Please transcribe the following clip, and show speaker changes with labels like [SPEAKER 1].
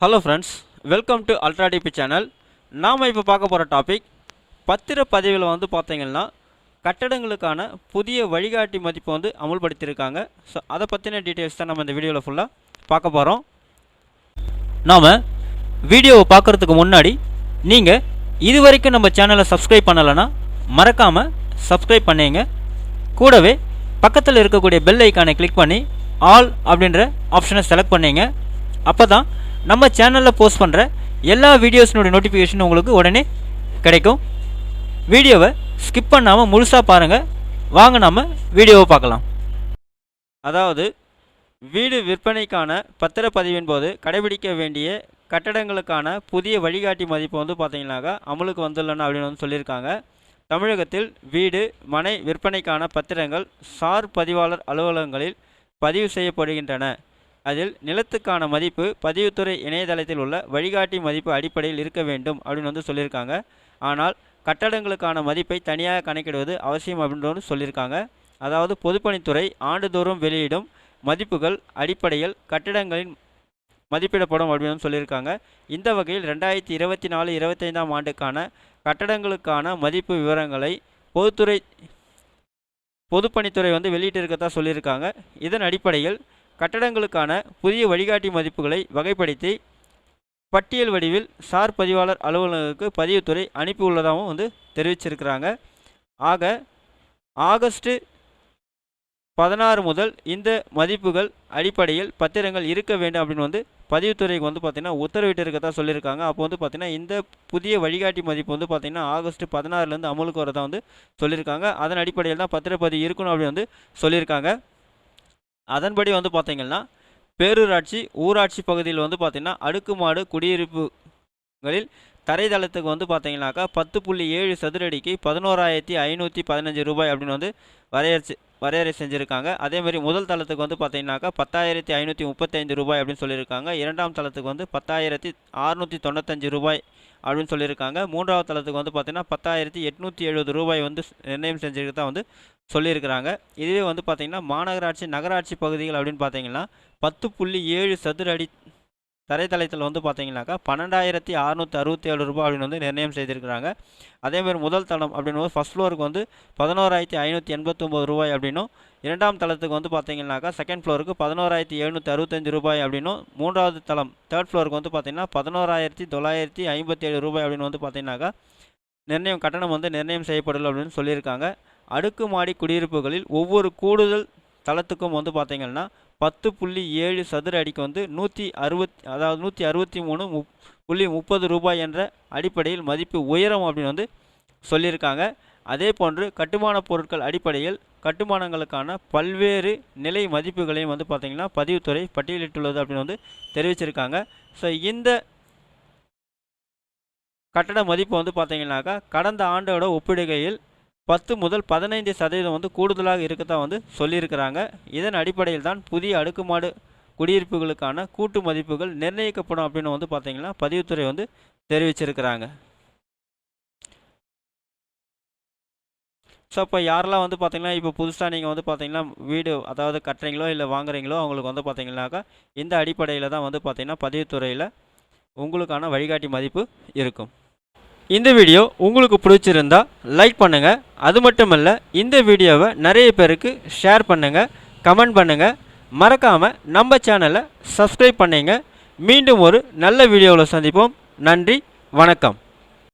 [SPEAKER 1] Hello friends, welcome to ultra DP channel. நாம் இப்போ பார்க்க போகிற டாபிக் பத்திரப்பதிவில் பார்த்தீங்கன்னா கட்டடங்களுக்கான புதிய வழிகாட்டி மதிப்பு அமுல்படுத்தியிருக்காங்க. ஸோ அதை பற்றின டீட்டெயில்ஸ் தான் நம்ம இந்த வீடியோவில் ஃபுல்லாக பார்க்க போகிறோம். நாம் வீடியோவை பார்க்குறதுக்கு முன்னாடி நீங்கள் இது வரைக்கும் நம்ம சேனலை சப்ஸ்கிரைப் பண்ணலைன்னா மறக்காமல் சப்ஸ்கிரைப் பண்ணிங்க. கூடவே பக்கத்தில் இருக்கக்கூடிய பெல் ஐக்கானை கிளிக் பண்ணி ஆல் அப்படின்ற ஆப்ஷனை செலக்ட் பண்ணிங்க. அப்போ தான் நம்ம சேனலில் போஸ்ட் பண்ணுற எல்லா வீடியோஸினுடைய நோட்டிஃபிகேஷன் உங்களுக்கு உடனே கிடைக்கும். வீடியோவை ஸ்கிப் பண்ணாமல் முழுசாக பாருங்கள். வாங்க நம்ம வீடியோவை பார்க்கலாம். அதாவது வீடு விற்பனைக்கான பத்திரப்பதிவின் போது கடைபிடிக்க வேண்டிய கட்டடங்களுக்கான புதிய வழிகாட்டி மதிப்பு பார்த்தீங்கன்னாக்கா அமலுக்கு வந்துள்ளன அப்படின்னு சொல்லியிருக்காங்க. தமிழகத்தில் வீடு மனை விற்பனைக்கான பத்திரங்கள் சார் பதிவாளர் அலுவலகங்களில் பதிவு செய்யப்படுகின்றன. அதில் நிலத்துக்கான மதிப்பு பதிவுத்துறை இணையதளத்தில் உள்ள வழிகாட்டி மதிப்பு அடிப்படையில் இருக்க வேண்டும் அப்படின்னு சொல்லியிருக்காங்க. ஆனால் கட்டடங்களுக்கான மதிப்பை தனியாக கணக்கிடுவது அவசியம் அப்படின்னு சொல்லியிருக்காங்க. அதாவது பொதுப்பணித்துறை ஆண்டுதோறும் வெளியிடும் மதிப்புகள் அடிப்படையில் கட்டிடங்களின் மதிப்பிடப்படும் அப்படின்னு சொல்லியிருக்காங்க. இந்த வகையில் 2024-25 ஆண்டுக்கான கட்டடங்களுக்கான மதிப்பு விவரங்களை பொதுப்பணித்துறை வெளியிட்டிருக்கதா சொல்லியிருக்காங்க. இதன் அடிப்படையில் கட்டடங்களுக்கான புதிய வழிகாட்டி மதிப்புகளை வகைப்படுத்தி பட்டியல் வடிவில் சார் பதிவாளர் அலுவலகங்களுக்கு பதிவுத்துறை அனுப்பியுள்ளதாகவும் தெரிவிச்சிருக்கிறாங்க. ஆகஸ்ட் 16 முதல் இந்த மதிப்புகள் அடிப்படையில் பத்திரங்கள் இருக்க வேண்டும் அப்படின்னு பதிவுத்துறைக்கு பார்த்திங்கன்னா உத்தரவிட்டிருக்கதா சொல்லியிருக்காங்க. அப்போ பார்த்திங்கன்னா இந்த புதிய வழிகாட்டி மதிப்பு பார்த்திங்கன்னா ஆகஸ்ட் 16 அமலுக்கு வரதா சொல்லியிருக்காங்க. அதன் அடிப்படையில் தான் பத்திரப்பதிவு இருக்கணும் அப்படின்னு சொல்லியிருக்காங்க. அதன்படி பார்த்திங்கன்னா பேரூராட்சி ஊராட்சி பகுதியில் பார்த்திங்கன்னா அடுக்குமாடு குடியிருப்புகளில் தரைதளத்துக்கு பார்த்திங்கனாக்கா 10.7 சதுரடிக்கு 11,515 ரூபாய் அப்படின்னு வரையறை செஞ்சுருக்காங்க. அதேமாதிரி முதல் தளத்துக்கு பார்த்திங்கனாக்கா 10,535 ரூபாய் அப்படின்னு சொல்லியிருக்காங்க. இரண்டாம் தளத்துக்கு 10,695 ரூபாய் அப்படின்னு சொல்லியிருக்காங்க. மூன்றாவது தளத்துக்கு பார்த்திங்கன்னா 10,870 ரூபாய் நிர்ணயம் செஞ்சுருக்கதா சொல்லியிருக்கிறாங்க. இதுவே பார்த்திங்கன்னா மாநகராட்சி நகராட்சி பகுதிகள் அப்படின்னு பார்த்திங்கன்னா 10.7 சதுர அடி தரைத்தளத்தில் பார்த்திங்கனாக்கா 12,667 ரூபாய் அப்படின்னு நிர்ணயம் செய்திருக்கிறாங்க. அதேமாதிரி முதல் தளம் அப்படின்னு ஃபஸ்ட் ஃப்ளோருக்கு 11,589 ரூபாய் அப்படின்னும், இரண்டாம் தளத்துக்கு பார்த்திங்கனாக்கா செகண்ட் ஃப்ளோருக்கு 11,765 ரூபாய் அப்படின்னும், மூன்றாவது தளம் தேர்ட் ஃப்ளோருக்கு பார்த்திங்கன்னா 11,957 ரூபாய் அப்படின்னு பார்த்திங்கனாக்கா கட்டணம் நிர்ணயம் செய்யப்படல அப்படின்னு சொல்லியிருக்காங்க. அடுக்குமாடி குடியிருப்புகளில் ஒவ்வொரு கூடுதல் தளத்துக்கும் பார்த்திங்கன்னா 10.7 சதுர அடிக்கு 163.30 ரூபாய் என்ற அடிப்படையில் மதிப்பு உயரும் அப்படின்னு சொல்லியிருக்காங்க. அதே போன்று கட்டுமான பொருட்கள் அடிப்படையில் கட்டுமானங்களுக்கான பல்வேறு நிலை மதிப்புகளையும் பார்த்திங்கன்னா பதிவுத்துறை பட்டியலிட்டுள்ளது அப்படின்னு தெரிவிச்சிருக்காங்க. ஸோ இந்த கட்டட மதிப்பு பார்த்திங்கனாக்கா கடந்த ஆண்டோட ஒப்பிடுகையில் 10 முதல் 15% கூடுதலாக இருக்கத்தான் சொல்லியிருக்கிறாங்க. இதன் அடிப்படையில் தான் புதிய அடுக்குமாடு குடியிருப்புகளுக்கான கூட்டு மதிப்புகள் நிர்ணயிக்கப்படும் அப்படின்னு பார்த்திங்கன்னா பதிவுத்துறை தெரிவிச்சிருக்கிறாங்க. ஸோ இப்போ யாரெல்லாம் பார்த்திங்கன்னா இப்போ புதுசாக நீங்கள் பார்த்திங்கன்னா வீடு அதாவது கட்டுறீங்களோ இல்லை வாங்குறீங்களோ அவங்களுக்கு பார்த்திங்கனாக்கா இந்த அடிப்படையில் தான் பார்த்திங்கன்னா பதிவுத்துறையில் உங்களுக்கான வழிகாட்டி மதிப்பு இருக்கும். இந்த வீடியோ உங்களுக்கு பிடிச்சிருந்தா லைக் பண்ணுங்கள். அது மட்டும் இல்லை, இந்த வீடியோவை நிறைய பேருக்கு ஷேர் பண்ணுங்கள், கமெண்ட் பண்ணுங்கள். மறக்காமல் நம்ம சேனலை சப்ஸ்கிரைப் பண்ணிங்க. மீண்டும் ஒரு நல்ல வீடியோவில் சந்திப்போம். நன்றி, வணக்கம்.